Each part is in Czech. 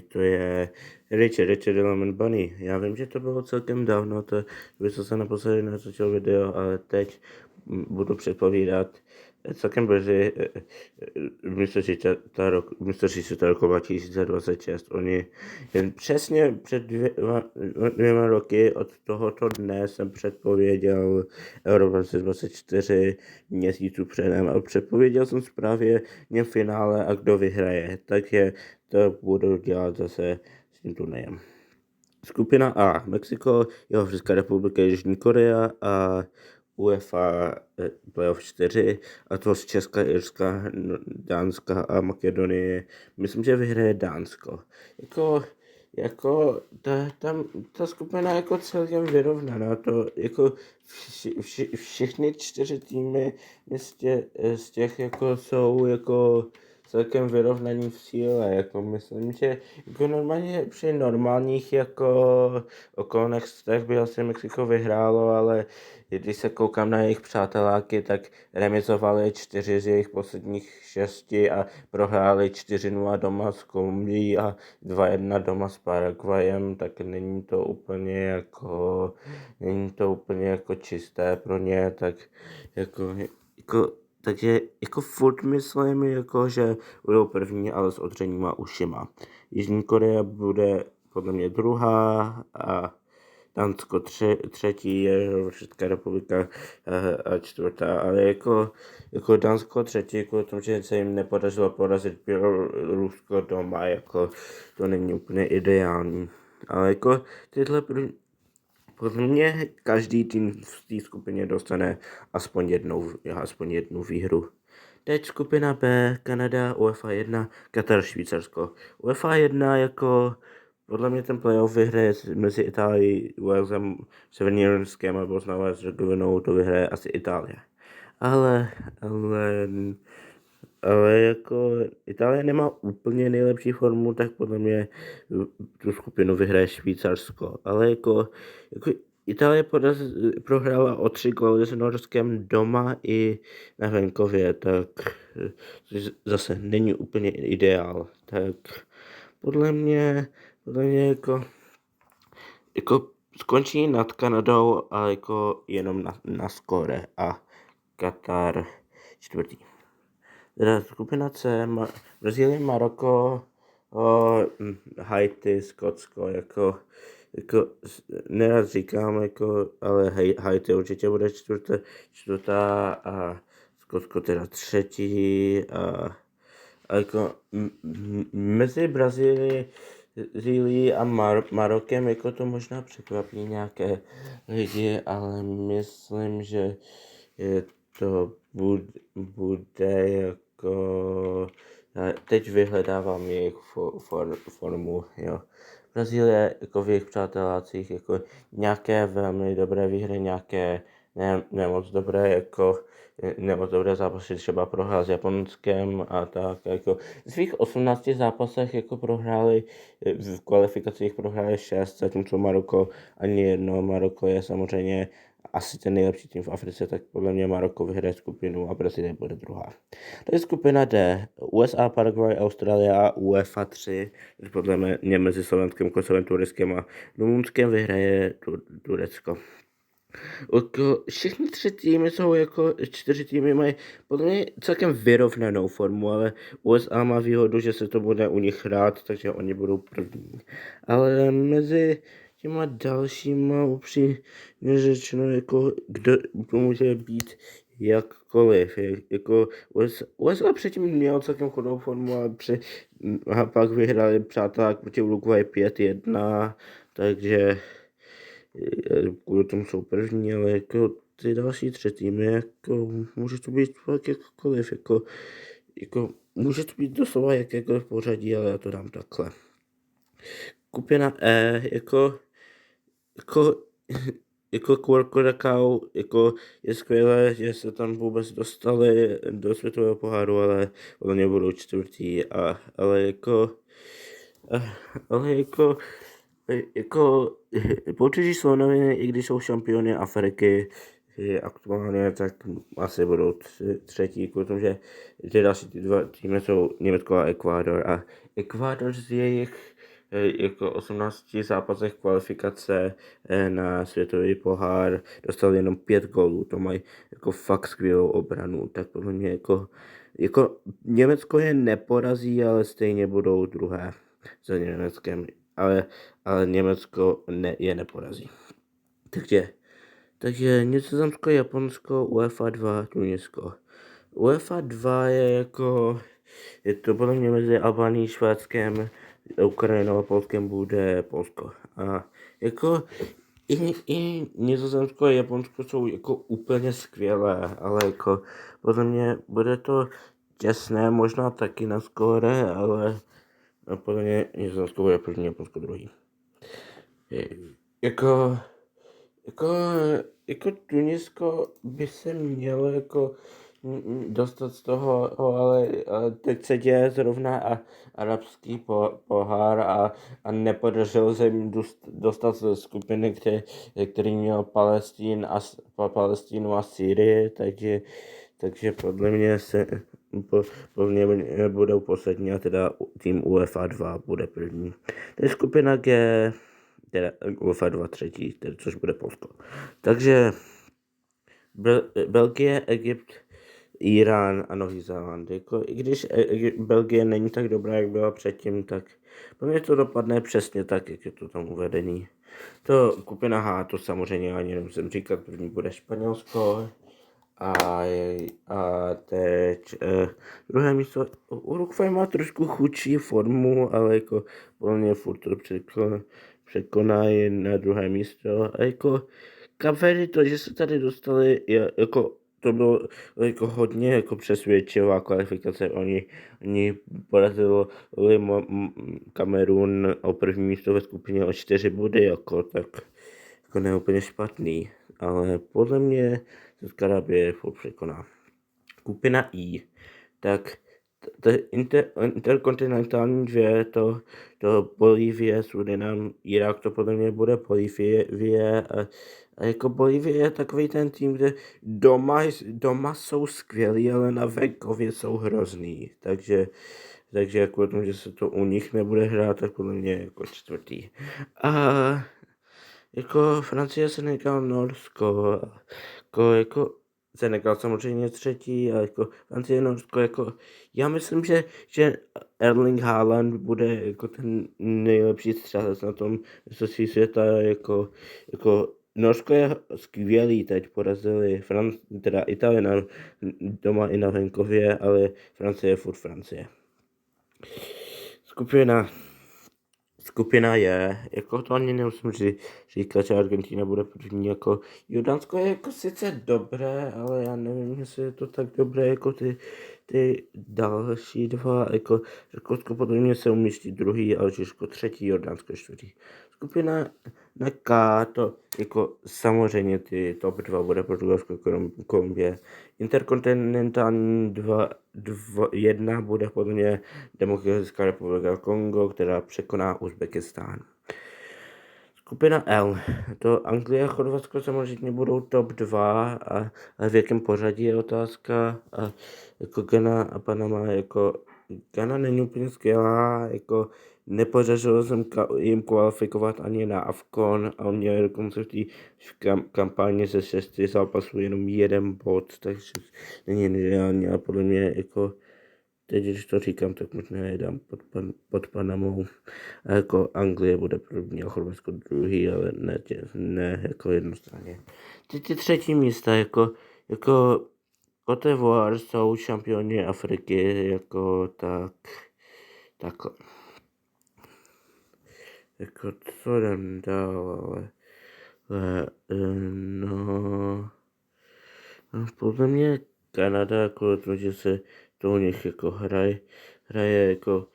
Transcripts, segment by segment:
To je Richard Lemon Bunny. Já vím, že to bylo celkem dávno, to by se naposledy natočil video, ale teď budu předpovídat celkem brzy mistrovství světa roku 2026. Oni jen přesně před dvěma roky od tohoto dne jsem předpověděl Euro 2024 měsíců předem a předpověděl jsem právě něm finále a kdo vyhraje, takže to budu dělat zase s tím turnajem. Skupina A. Mexiko, Jihoafrická republika, Jižní Korea a UEFA playoff 4, a to z Česka, Irska, Dánska a Makedonie. Myslím, že vyhraje Dánsko. Ta skupina jako celkem vyrovnaná, to jako všechny 4 týmy z těch jako jsou jako celkem vyrovnaný v síle, jako myslím, že jako normálně při normálních jako okolnostech by asi Mexiko vyhrálo, ale když se koukám na jejich přáteláky, tak remizovali 4 z jejich posledních 6 a prohráli 4-0 doma s Kolumbií a 2-1 doma s Paraguayem, tak není to úplně jako čisté pro ně, tak takže jako furt myslím, jako, že budou první, ale s odřenýma ušima. Jižní Korea bude podle mě druhá a Dánsko třetí, Česká republika a čtvrtá, ale jako Dánsko třetí, kvůli tomu, že se jim nepodařilo porazit Rusko doma, jako to není úplně ideální. Ale jako tyhle podle mě každý tým v té skupině dostane aspoň jednu výhru. Teď skupina B, Kanada, UEFA 1, Katar, Švýcarsko. UEFA 1 jako podle mě ten playoff vyhraje mezi Itálií, Walesem, Severním Irskem a Bosnou a Hercegovinou, to vyhraje asi Itálie. Ale jako Itálie nemá úplně nejlepší formu, tak podle mě tu skupinu vyhraje Švýcarsko. Ale jako Itálie prohrála o 3 góly s Norskem doma i na venkově, tak zase není úplně ideál. Tak podle mě jako skončí nad Kanadou a jako jenom na skóre a Katar čtvrtý. Teda skupina C, Brazílie, Maroko, Haiti, Skotsko, jako nerad říkám, ale Haiti určitě bude čtvrtá a Skotsko teda třetí a jako mezi Brazílií a Marokem jako to možná překvapí nějaké lidi, ale myslím, že to bude jako teď vyhledávám jejich formu, jo. Brazílie jako v jejich přátelácích jako nějaké velmi dobré výhry, nějaké nemoc dobré zápasy, třeba prohrál s Japonskem a tak, jako v svých 18 zápasech jako prohráli, v kvalifikacích prohráli 6, zatímco Maroko ani jedno. Maroko je samozřejmě asi ten nejlepší tým v Africe, tak podle mě Maroko vyhraje skupinu a Brazílie bude druhá. To je skupina D. USA, Paraguay, Austrálie a UEFA 3. Podle mě mezi Slovenskem, Kosovem, Tureckem a Rumunskem vyhraje Turecko. Všechny 3 týmy jsou jako 4 týmy mají podle mě celkem vyrovnanou formu, ale USA má výhodu, že se to bude u nich hrát, takže oni budou první. Ale mezi těma dalšíma upřímně řečeno, jako kdo to může být jakkoliv. Jako USA předtím měl celkem chodnou formu, a pak vyhráli přátelé proti Uruguay 5-1, takže kvůli tomu jsou první, ale jako ty další 3 týmy, jako může to být fakt jakkoliv, jako může to být doslova jakékoliv pořadí, ale já to dám takhle. Skupina E, jako Curacao, jako je skvělé, že se tam vůbec dostali do světového poháru, ale podle mě budou čtvrtí, ale Portugalští Slonoviny, i když jsou šampiony Afriky aktuálně, tak asi budou třetí, protože ty další 2 týmy jsou Německo a Ekvádor a Ekvádor z jejich jako 18 zápasech kvalifikace na světový pohár dostal jenom 5 gólů. To mají jako fakt skvělou obranu. Tak podle mě jako Německo je neporazí, ale stejně budou druhé za Německem. Ale Německo je neporazí. Takže Nizozemsko, Japonsko, UEFA 2, Tunisko. UEFA 2 je to podle mě mezi Albánií, Švédskem, Ukrajinou a Polskem bude Polsko. A jako i Nizozemsko a Japonsko jsou jako úplně skvělé, ale jako podle mě bude to těsné, možná taky na skóre, ale podle mě Nizozemsko bude první, Japonsko druhý. Jako Tunisko by se mělo jako dostat z toho, ale teď se děje zrovna arabský pohár a nepodařilo se jim dostat ze skupiny, který měl Palestínu a Sýrii, takže podle mě budou poslední a teda tým UEFA 2 bude první. To je skupina G, teda UEFA 2 třetí, což bude Polsko. Takže Belgie, Egypt, Irán a Nový Zéland. Jako, i když Belgie není tak dobrá, jak byla předtím, tak pro mě to dopadne přesně tak, jak je to tam uvedený. To skupina H, to samozřejmě ani nemusím říkat, první bude Španělsko a teď druhé místo. Uruguay má trošku chudší formu, ale jako pro mě furt to překonají na druhé místo. A jako Kapverdy, to, že se tady dostali, jako to bylo jako hodně jako přesvědčivá kvalifikace. Oni porazili Kamerun o první místo ve skupině o 4 body, tak jako neúplně špatný. Ale podle mě Saudská Arábie překoná. Skupina I, tak interkontinentální 2, to Bolívie, Surinam, Irák, to podle mě bude Bolívie a jako Bolívie je takový ten tým, kde doma jsou skvělí, ale na venkově jsou hrozný, takže jako tom, že se to u nich nebude hrát, tak podle mě jako čtvrtý. A jako Francie, Senegal, Norsko, jako Senegal samozřejmě třetí, a jako Francie, Norsko, jako já myslím, že Erling Haaland bude jako ten nejlepší střelec na tom mistrovství světa, jako Norsko je skvělý, teď porazili teda Itálie doma i na venkově, ale Francie je furt Francie. Skupina je, jako to ani nemusím říkat, že Argentina bude první, jako Jordánsko je jako sice dobré, ale já nevím, jestli je to tak dobré jako ty další dva, jako Rakousko podle mě se umístí druhý, Alžírsko třetí, Jordánsko čtvrtý. Skupina na K, to jako samozřejmě ty top 2 bude Portugalsko, Kolumbie. Interkontinentální 1 bude podle mě Demokratická republika Kongo, která překoná Uzbekistán. Skupina L, to Anglie a Chorvatsko samozřejmě budou top 2, a v jakém pořadí je otázka. A jako Ghana a Panama, jako Ghana není úplně skvělá, jako nepodařilo jsem jim kvalifikovat ani na AFCON a měli dokonce v té kampani ze 6 zápasů jenom 1 bod, takže není ideální, ale podle mě jako teď, když to říkám, tak možná je dám pod Panamou. A jako Anglie bude první a Chorvatsko druhý, ale ne jako jednostranně. Ty třetí místa, jako Côte d'Ivoire jsou šampioni Afriky, jako takhle. Jako co jdem dál, ale no podle mě Kanada, jako to, že se to u nich jako hraje jako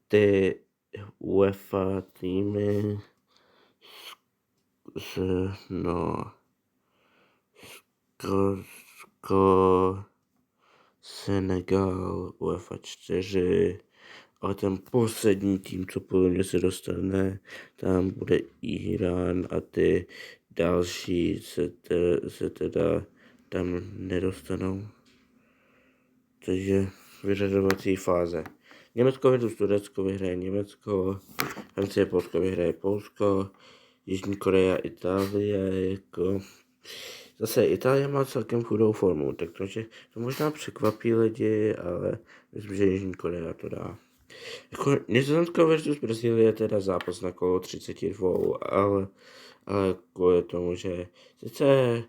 ty UEFA týmy Senegal, UEFA 4, a ten poslední tým, co podle mě se dostane, tam bude Irán a ty další se teda tam nedostanou. Takže vyřazovací fáze. Německo versus Turecko vyhraje Německo, Francie, Polsko vyhraje Polsko, Jižní Korea, Itálie, jako... Zase Itálie má celkem chudou formu, takže to možná překvapí lidi, ale myslím, že Jižní Korea to dá. Jako Nizozemsko versus Brazílie je teda zápas na kolo 32, ale kvůli tomu, že sice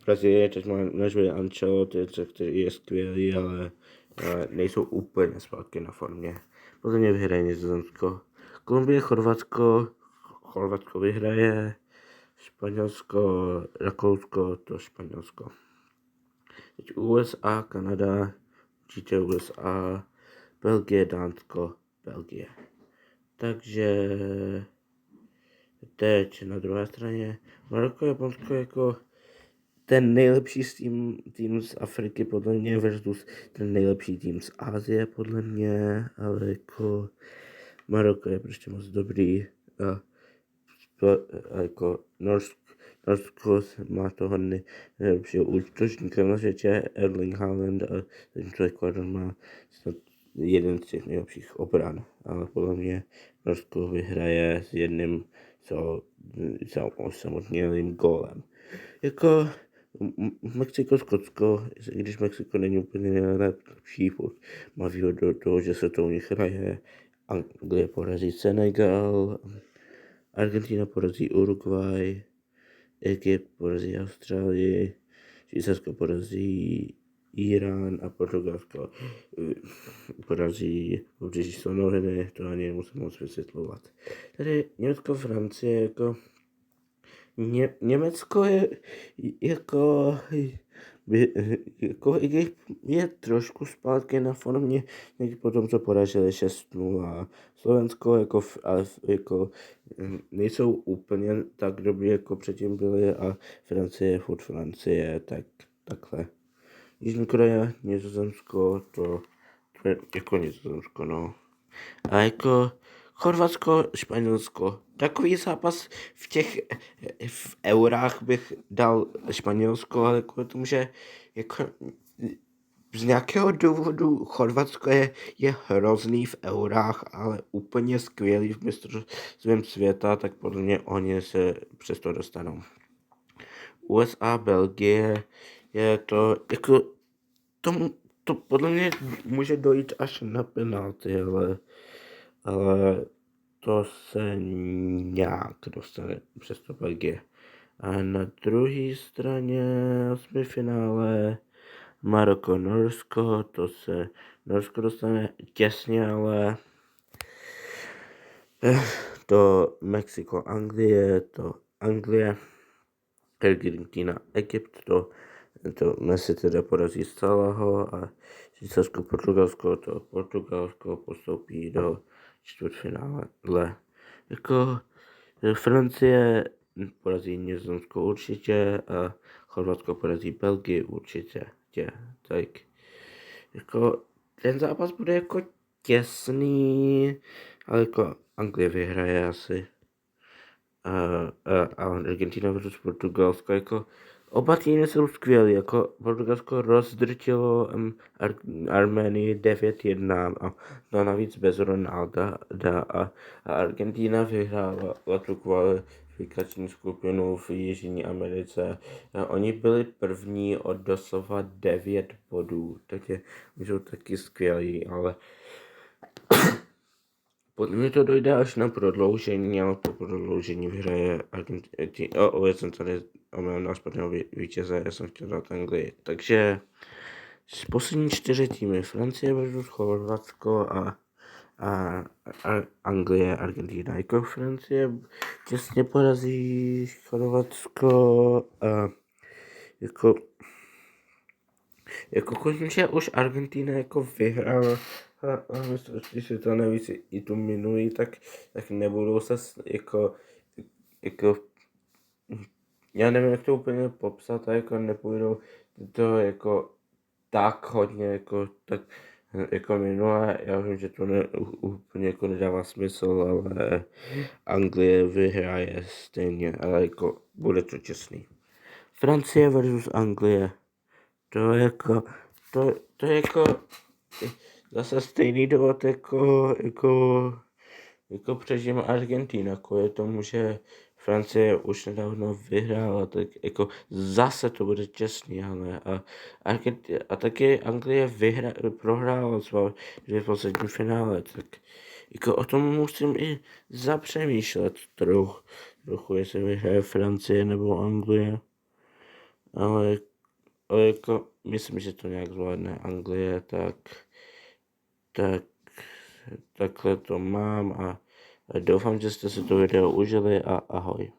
Brazílie teď má nažuje Ancelotti, který je skvělý, ale nejsou úplně zpátky na formě. Podle mě vyhraje Nizozemsko. Kolumbie, Chorvatsko vyhraje, Španělsko, Rakousko, to Španělsko. Teď USA, Kanada, určitě USA, Belgie, Dánsko, Belgie. Takže teď na druhé straně Maroko, Japonsko jako ten nejlepší tým z Afriky podle mě versus ten nejlepší tým z Asie podle mě, ale jako Maroko je prostě moc dobrý a jako Norsko má toho nejlepšího útočníka na světě, Erling Haaland, a zatímco Ekvádor má snad jeden z těch nejlepších obran, ale podle mě Norsko vyhraje s jedním samotným gólem. Jako Mexiko, Skotsko, i když Mexiko není úplně nejlepší, má výhodu toho, že se to u nich hraje. Anglie porazí Senegal, Argentina porazí Uruguay, Egypt porazí Austrálii, Švýcarsko porazí Irán a Portugalsko porazí pobřeží Slonoviny, to ani nemusím moc vysvětlovat. Tady Německo, Francie, jako Německo je jako je trošku zpátky na formě, po tom, co poražili 6-0. Slovensko ale nejsou úplně tak dobrý, jako předtím byli, a Francie je furt Francie, takhle. Jižní Korea, Nizozemsko, to je jako Nizozemsko, no. A jako Chorvatsko, Španělsko. Takový zápas v eurách bych dal Španělsko, ale kvůli tomu, že jako z nějakého důvodu Chorvatsko je hrozný v eurách, ale úplně skvělý v mistrovstvím světa, tak podle mě oni se přesto dostanou. USA, Belgie je to jako to podle mě může dojít až na penalty, ale to se nějak dostane přes to Belgie. A na druhé straně osmifinále Maroko, Norsko, to se Norsko dostane těsně, ale to Mexiko, Anglie, Argentina, Egypt, to Messi teda porazí Salaho, a Švýcarsko, Portugalsko postoupí do čtvrtfinále. Jako Francie porazí Nizozemsko určitě a Chorvatsko porazí Belgii určitě. Tak jako ten zápas bude jako těsný, ale jako Anglie vyhraje asi. A Argentina versus Portugalsko, jako oba týmy jsou skvělý, jako Portugalsko rozdrtilo Arménii 9-1 a no navíc bez Ronalda a Argentina vyhrála tu kvalifikační skupinu v Jižní Americe. A oni byli první od doslova 9 bodů, takže jsou taky skvělí, ale podle mě to dojde až na prodloužení, ale po prodloužení vyhraje Argentina. Já jsem tady omyl na špatného vítěze, já jsem chtěl dát Anglii. Takže poslední 4 týmy, Francie versus Chorvatsko a Anglie, Argentina. Jako Francie těsně porazí Chorvatsko a jako konečně už Argentina jako vyhrála a mistrovství světa, navíc i tu minulý, tak nebudou se jako já nevím, jak to úplně popsat, a jako nepůjdou to jako tak hodně jako minulé. Já vím, že to úplně jako nedává smysl, ale Anglie vyhraje stejně, ale jako bude to těsný. Francie versus Anglie. To je jako zase stejný dovod jako přežím Argentina, kvůli tomu, že Francie už nedávno vyhrála, tak jako zase to bude těsný, ale a taky Anglie prohrála v posledním finále, tak jako o tom musím i zapřemýšlet trochu, jestli vyhraje Francie nebo Anglie, ale jako myslím, že to nějak zvládne Anglie, tak takhle to mám a doufám, že jste si to video užili a ahoj.